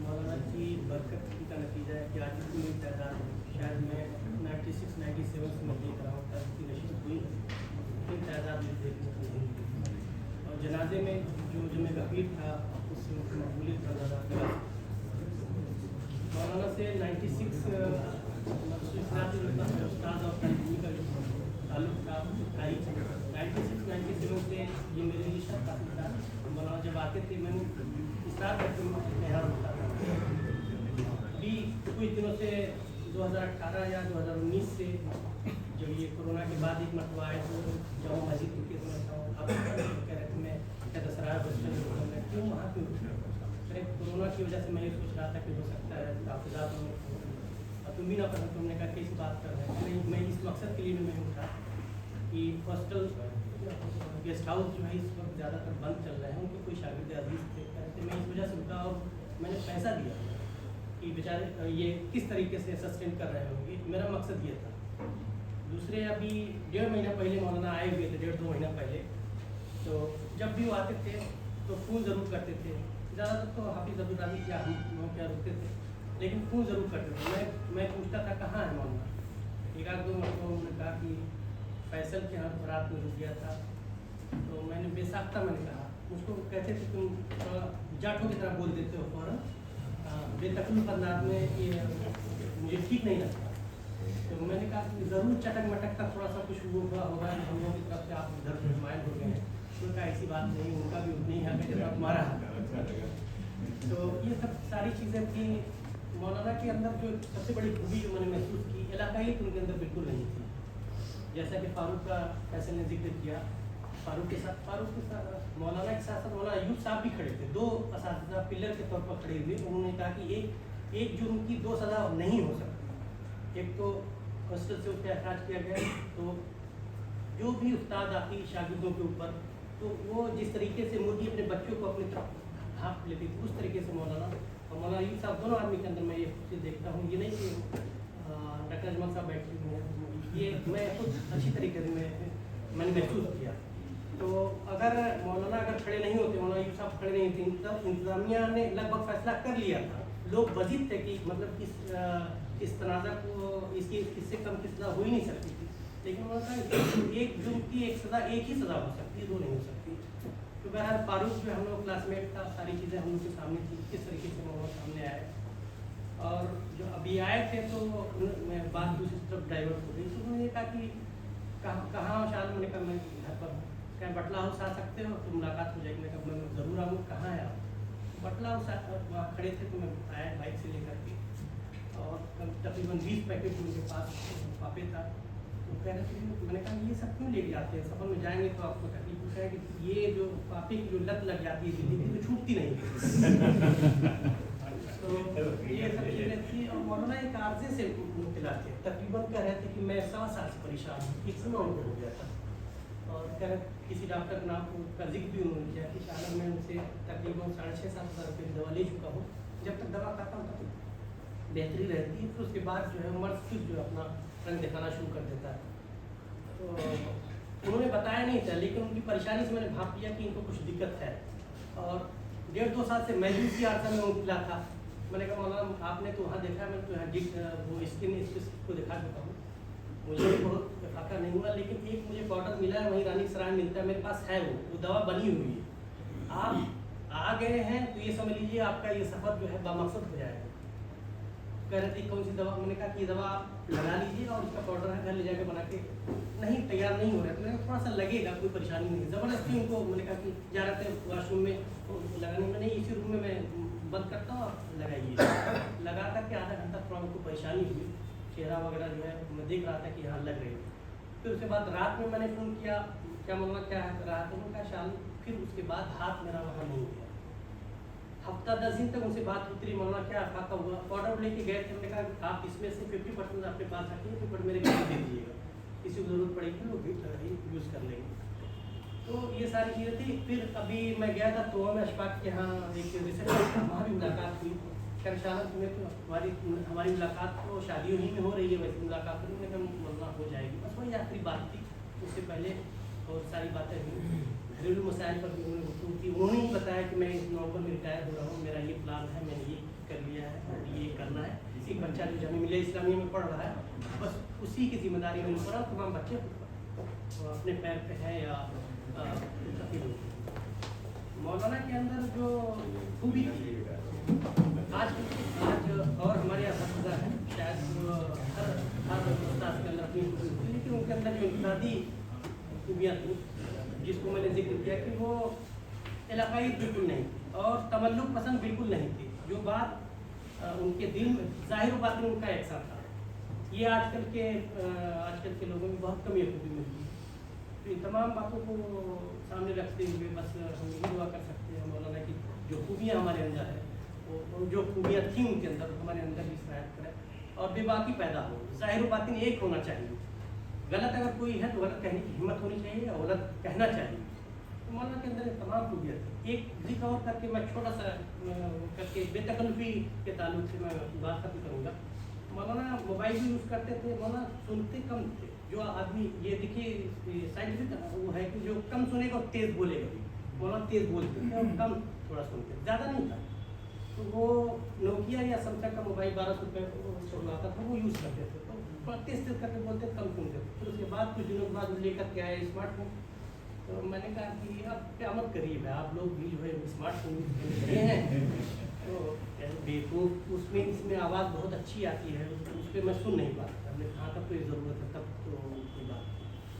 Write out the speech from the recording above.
मौलाना की बरकत का नतीजा है कि आज की तादाद शायद मैं 96-97 से मैं देख रहा हूँ तब की नशीब हुई इतनी तादाद में देखने को नहीं मिली। और जनाजे में जो मैं गफीर था उससे मकबूलियत का ज़्यादा मौलाना से 96 उस्ताद और तलीमी का ताल्लुक था 96-97 से ये मेरे लिए शक काफ़ी था। मौलाना जब आते थे मैं स्टार्ट करके हैरान होता था। अभी कुछ दिनों से 2018 या 2019 से जब ये कोरोना के बाद एक मरतबा आए तो जाऊँ मस्जिद के समझता हूँ आप कह रहे थे मैं क्या दसरा बच्चों क्यों वहाँ क्यों अरे कोरोना की वजह से मैं ये सोच रहा था कि हो सकता है काफिजात और तुम भी ना पसंद तुमने कहा कैसी बात कर रहे हैं नहीं मैं इस मकसद के लिए मैं उठा कि हॉस्टल गेस्ट हाउस जो है इस वक्त ज़्यादातर बंद चल रहे हैं उनके कोई शागिर्द अजीज थे कहते मैं इस वजह से उठा और मैंने पैसा दिया कि बेचारे ये किस तरीके से सस्टेन कर रहे होंगे मेरा मकसद ये था। दूसरे अभी 1.5 महीना पहले मौलाना आए हुए थे 1.5-2 महीना पहले तो जब भी वो आते थे तो फ़ोन ज़रूर करते थे ज़्यादातर तो हाफिज़ अब्दुल राज़ी क्या हम क्या रुकते थे लेकिन फ़ोन ज़रूर करते थे। मैं पूछता था कहाँ है मौलाना एक आध 2 मरतबा उन्होंने कहा कि फैसल के यहाँ रात में रुक गया था तो मैंने बेसाख्ता मैंने कहा मुझको कहते थे तुम जाटों की तरह बोल देते हो फ़ौरन बेतकल्लुफ़ अंदाज में ये मुझे ठीक नहीं लगता तो मैंने कहा कि ज़रूर चटक मटक का थोड़ा सा कुछ वो हुआ होगा हम लोगों की तरफ से आप इधर माइल हो गए हैं उनका ऐसी बात नहीं उनका भी उतनी है जैसा तुम्हारा तो ये सब सारी चीज़ें थी। मौलाना के अंदर जो सबसे बड़ी खूबी जो मैंने महसूस की इलाकाई उनके अंदर बिल्कुल नहीं थी। जैसा कि फारूक का फैसल ने जिक्र किया फारूक के साथ मौलाना के साथ मौलाना अयूब साहब भी खड़े थे 2 असातिज़ा पिलर के तौर पर खड़े हुए उन्होंने कहा कि एक जुर्म की 2 सज़ा नहीं हो सकती एक तो हॉस्टल से उसका अखराज किया गया तो जो भी उस्ताद आती शागिर्दों के ऊपर तो वो जिस तरीके से मुर्गी अपने बच्चों को अपनी तरफ हाँप लेती थी उस तरीके से मौलाना और मौलाना अयूब साहब दोनों आदमी के अंदर मैं ये चीज़ देखता हूँ ये नहीं कि डॉक्टर अजमल साहब बैठे हुए हैं ये मैं खुद अच्छी तरीके से मैंने महसूस किया। तो अगर मौलाना खड़े नहीं होते मौलाना अयूब साहब खड़े नहीं थे तब इंतज़ामिया ने लगभग फैसला कर लिया था लोग बजीद थे कि मतलब इस तनाज़ा को इससे कम की सज़ा हो ही नहीं सकती थी लेकिन उन्होंने कहा एक जुर्म की एक सज़ा एक ही सज़ा हो सकती है 2 नहीं हो सकती। तो बहरहाल फारूक जो हम लोग क्लासमेट था सारी चीज़ें हम लोग के सामने थी किस तरीके से मौलाना सामने आए और जो अभी आए थे तो मैं बात दूसरी तरफ डाइवर्ट हो गई तो उन्होंने कहा कि कहाँ शायद मैंने कहा मैं घर पर कहीं बटला हाउस आ सकते हो तो मुलाकात हो जाएगी मैं कहा मैं ज़रूर आऊँ कहाँ है आप बटला हाउस वहाँ खड़े थे तो मैं आया बाइक से लेकर के और तकरीबन 20 पैकेट उनके पास पापे था तो कह रहे थे मैंने कहा ये सब क्यों ले जाते हैं सफर में जाएंगे तो आपको तकलीफ है कि ये जो पापे की जो लत लग जाती है ज़िंदगी तो छूटती नहीं तो ये सब चीज़ें थी और मौलाना एक आर्जे से मुब्तला थे तकरीबन कह रहे थे कि मैं 1.25 साल से परेशान हूँ एक समय उनको हो गया था और कह रहे किसी डॉक्टर का नाम का जिक्र भी उन्होंने किया कि शायद मैं उनसे तकरीबन 6,500-7 हज़ार रुपये की दवा ले चुका हूँ जब तक दवा खाता हूँ तब बेहतरी रहती है फिर उसके बाद जो है मर्ज फिर जो अपना रंग दिखाना शुरू कर देता है। तो उन्होंने बताया नहीं था लेकिन उनकी परेशानी से मैंने भाप लिया कि इनको कुछ दिक्कत है और 1.5-2 साल से मैं भी उसी आर्सा में मुब्तला था। मैंने कहा मौलाना आपने तो वहाँ देखा मैंने तो यहाँ वो स्किन स्पेशलिस्ट को दिखा चुका हूँ मुझे भी बहुत फाका नहीं हुआ लेकिन एक मुझे पाउडर मिला है वहीं रानी सराय मिलता है मेरे पास है वो दवा बनी हुई है आप आ गए हैं तो ये समझ लीजिए आपका ये सफ़र जो है बामकसद हो जाएगा। कह रहे थे कौन सी दवा मैंने कहा कि ये दवा आप लगा लीजिए और इसका पाउडर है घर ले जाकर बना के नहीं तैयार नहीं हो रहा है तो मैंने थोड़ा सा लगेगा कोई परेशानी नहीं ज़बरदस्ती उनको मैंने कहा कि जा रहे थे वॉशरूम में लगाने में नहीं इसी रूम में मैं बंद करता हूँ आप लगाइए लगा करके आधा घंटा थोड़ा उनको परेशानी हुई चेहरा वगैरह जो है मैं देख रहा था कि यहाँ लग रही है। फिर उसके बाद रात में मैंने फ़ोन किया क्या मौलाना क्या है रहा था उनका शाल फिर उसके बाद हाथ मेरा वहाँ नहीं गया हफ्ता 10 दिन तक उनसे बात उतरी मौलाना क्या फाका हुआ पाउडर लेके गए थे हमने कहा आप इसमें से 50% अपने पास रखिए 50% मेरे घर दे दीजिएगा किसी को ज़रूरत पड़ेगी वो भी यूज़ कर लेंगे। तो ये सारी चीज़ें थी। फिर अभी मैं गया था तो मैं अशफाक के यहाँ एक रिसेप्शन वहाँ भी मुलाकात हुई करशाला में तो हमारी मुलाकात तो शादियों ही में हो रही है वैसे मुलाकात नहीं मौलाना हो जाएगी बस वही आखिरी बात थी उससे पहले बहुत सारी बातें हुई घरेलू मसाइल पर भी उन्होंने गुफ्तगू की। उन्होंने ही बताया कि मैं इस नवंबर में रिटायर हो रहा हूँ, मेरा ये प्लान है, मैंने ये कर लिया है और ये करना है। एक बच्चा जो जामिया मिलिया इस्लामिया में पढ़ रहा है, बस उसी की जिम्मेदारी मैंने पड़ा। तमाम बच्चे अपने पैर पे हैं या मौलाना के अंदर जो खूबी थी आज और हमारे यहाँ हर है, शायद हर उस्ताद के अंदर अपनी खूबी होती है, लेकिन उनके अंदर जो इनफरादी खूबियाँ थी जिसको मैंने जिक्र किया कि वो इलाकाई बिल्कुल नहीं थी और तमल्लुक पसंद बिल्कुल नहीं थी। जो बात उनके दिल में ज़ाहिर बात में उनका एक साथ था, ये आजकल के लोगों में बहुत कम ये खूबी मिलती है। तो इन तमाम बातों को सामने रखते हुए बस हम यही दुआ कर सकते हैं मौलाना की जो खूबियाँ हमारे अंदर है वो जो खूबियाँ थी उनके अंदर हमारे अंदर भी शायद करें और बेबाकी पैदा हो। ज़ाहिर बातिन एक होना चाहिए, गलत अगर कोई है तो गलत कहने की हिम्मत होनी चाहिए और गलत कहना चाहिए। तो मौलाना के अंदर तमाम खूबियाँ थी। एक जिक्र और करके मैं छोटा सा करके बेतकल्लुफ़ी के ताल्लुक से मैं बात खत्म करूँगा। मौलाना मोबाइल भी यूज़ करते थे, मौलाना सुनते कम थे। जो आदमी ये देखिए साइंटिफिक वो है कि जो कम सुनेगा और तेज़ बोलेगा भी, मौलाना तेज़ बोलते थे और कम थोड़ा सुनते, ज़्यादा नहीं था। तो वो नोकिया या सैमसंग का मोबाइल 1200 रुपये आता था, वो यूज़ करते थे। तो तेज़ करके बोलते कम सुनते थे। फिर उसके बाद कुछ दिनों के बाद लेकर के आए स्मार्टफोन। तो मैंने कहा कि अब क़यामत करीब है, आप लोग भी जो है स्मार्टफोन हैं तो बेवकूफ़ उसमें इसमें आवाज़ बहुत अच्छी आती है, उस पर मैं सुन नहीं पाता। हमने कहा तब तो ये ज़रूरत है, तब तो कोई बात